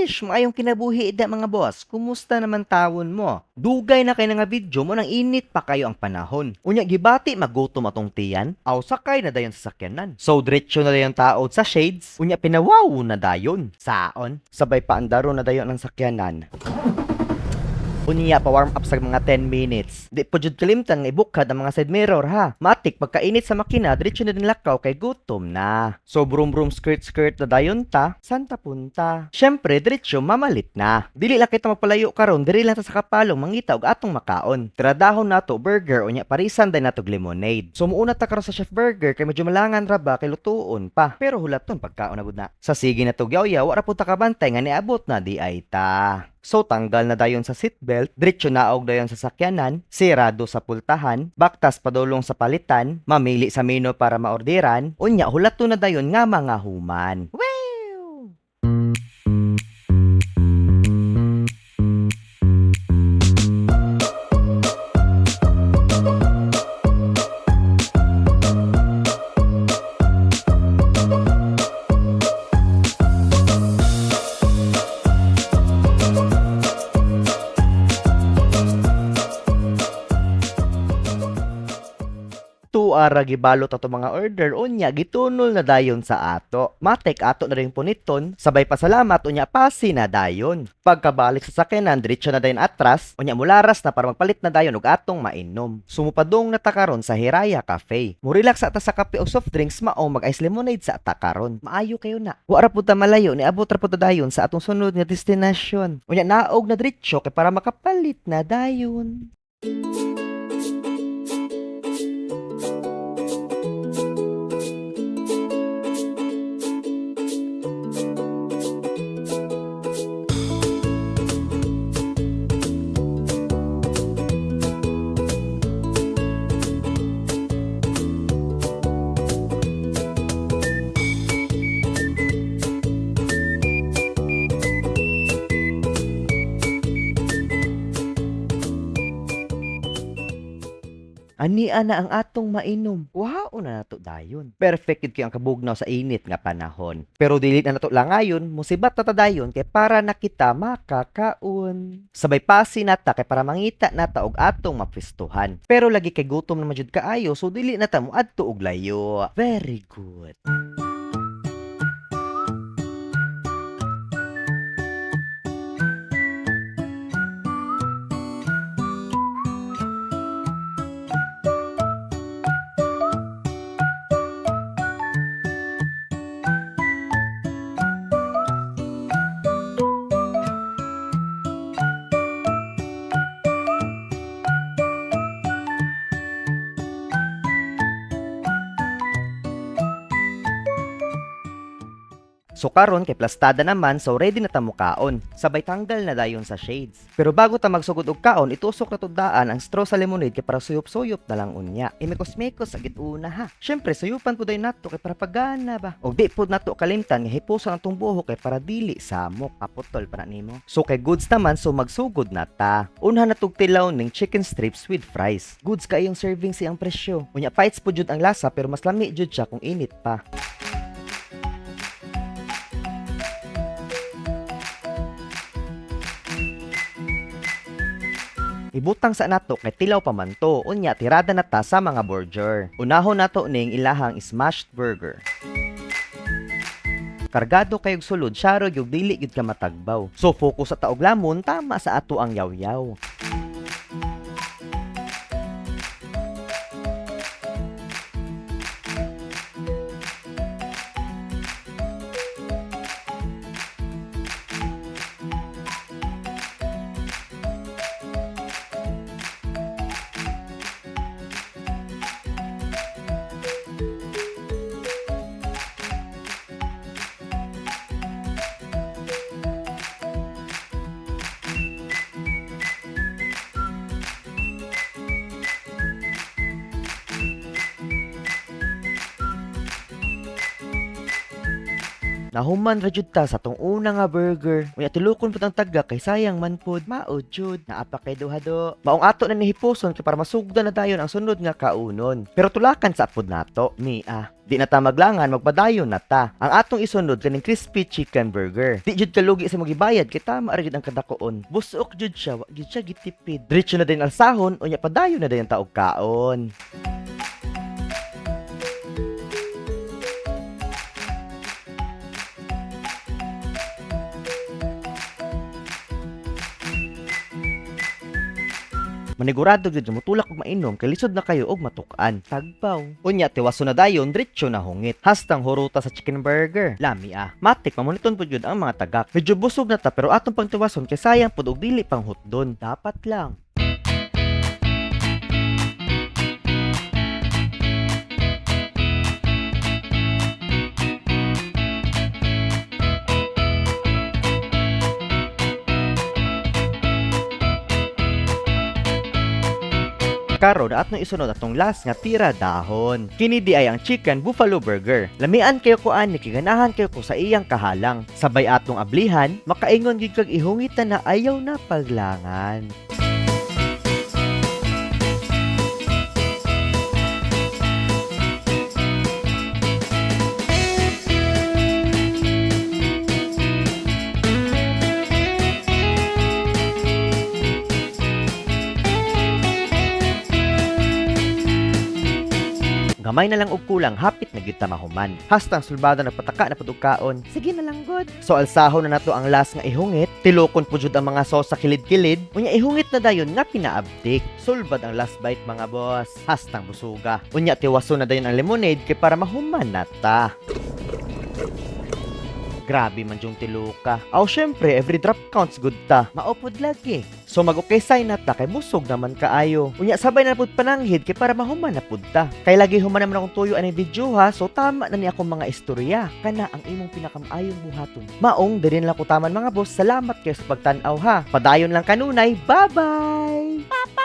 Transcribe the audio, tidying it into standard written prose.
Maayong kinabuhi da mga boss. Kumusta naman tawon mo? Dugay na kay nga video mo nang init pa kayo ang panahon. Unya gibati magutom atong tiyan, aw sakay na dayon sa sakyanan. So diretso na dayon taod sa shades, unya pinawaw na dayon. Saon? Sabay pa andaro na dayon ang sakyanan. Unya pa warm up sa mga 10 minutes. Di po jud kalimtan nga ibukad ang mga side mirror ha. Matik pagkainit sa makina diretso na din lakaw kay gutom na. So brum skirt na dayon ta, santa punta. Syempre diretso mamalit na. Dili lang kita magpalayo karon, diri lang ta sa kapalong mangita og atong makaon. Tradahon nato burger unya parisan day nato lemonade. So muuna ta karon sa Chef Burger kay medyo malangan ra ba kay lutuon pa. Pero hulaton pagkaon na gud na. Sa sige na to yaw-yaw wala pud ta kabantay nga niabot na di ay ta. So tanggal na dayon sa seatbelt, diretso naog dayon sa sakyanan, sirado sa pultahan, baktas padulong sa palitan, mamili sa menu para maorderan, unya hulato na dayon nga mga human. Wow! Tuara gibalot ato mga order unya gitunol na dayon sa ato. Matek ato na ring puniton, sabay pasalamat unya pasi na dayon. Pagkabalik sa sakyanan diretso na dayon atras, unya mularas na para magpalit na dayon og atong mainom. Sumupadong na ta karon sa Hiraya Cafe. Murelax ata sa kape o soft drinks mao mag-ice lemonade sa ata karon. Maayo kayo na. Wa ra pud ta malayo ni abot ra pud ta dayon sa atong sunod nga destinasyon. Unya naog na diretso kay para makapalit na dayon. Ania na ang atong mainom. Wow na nato dayon. Perfect gid kay ang kabugnaw sa init nga panahon. Pero dili na nato langayon, musibat ta dayon kay para na kita makakaon. Sabay pasi nata kay para mangita nata og atong mapwestuhan. Pero lagi kay gutom na majud kaayo, so dili na ta moadto og layo. Very good. So karon kay plastada naman, so ready na ta mo kaon. Sabay tanggal na dayon sa shades. Pero bago ta magsugod og kaon, itusok na tudaan ang straw sa lemonade kay para suyop-suyop na lang unya. Imekos-mekos sa gituna ha. Syempre suyupan pud day nato kay para pagana ba. Og di pud nato kalimtan nga hipuson ang buhok kay para dili samok. Apotol pa na nimo. So kay goods naman, so magsugod na ta. Unha na tilaw ning chicken strips with fries. Goods kayong serving siyang presyo. Unya fights pud jud ang lasa pero mas lami jud siya kung init pa. Ibutang sa nato kay tilaw pa man to, unya tirada na ta sa mga burger. Unahon nato ning ilahang smashed burger. Kargado kayog sulod, syaro yung dili gid ka matagbaw. So focus sa taog lamon, tama sa ato ang yaw-yaw. Nahuman ra jud ta sa tong una nga burger. Unya tilukon pud ang taga kay sayang man pud. Maod jud, naapa kay duha do. Maong ato na nihipuson kay para masugdan na dayon ang sunod nga kaunon. Pero tulakan sa apod nato, Mia. Di na ta maglangan, magpadayon na ta. Ang atong isunod kaning crispy chicken burger. Di jud kalugi sa magibayad kay tama ra jud ang kadakoon. Busok jud siya, wa jud siya gitipid. Diretso na din alsahon, unya padayon na dayon ta og kaon. Manigurado gyud mutulak og mainom kay lisod na kayo og matukan. Tagpaw. Unya tiwaso na dayon diretso na hungit. Hastang huruta sa chicken burger. Lami matik mamoniton pud gyud ang mga tagak. Medyo busog na ta pero atong pangtiwason kay sayang pud og dili pang hutdon. Dapat lang. Karon at no isunod atong last nga tira dahon. Kini di ay ang chicken buffalo burger. Lamian kayo ko ani kiganahan kayo ko sa iyang kahalang. Sabay atong ablihan, makaingon gid kag ihungitan na ayaw na paglangan. Gamay na lang og kulang, hapit na gyud ta mahuman. Hastang sulbada nagpataka na pud og kaon. Sige na lang god. So alsahon na nato ang last nga ihungit. Tilokon pud jud ang mga sauce sa kilid-kilid. Unya ihungit na dayon nga pinaabdik. Sulbad ang last bite mga boss. Hastang busuga. Unya tiwaso na dayon ang lemonade kay para mahuman na ta. Grabe man yung tiluka. Aw syempre, every drop counts good ta. Maupod lagi. So mag-okay sign na ta kay busog naman kaayo. Unya sabay na pud pananghid kay para mahuman na pud ta. Kay lagi human naman akong tuyo ani video ha. So tama na ni akong mga istorya. Kana ang imong pinakamaayong buhaton. Maong dirin lang ko taman mga boss. Salamat kayo sa pagtan-aw ha. Padayon lang kanunay. Bye-bye. Papa.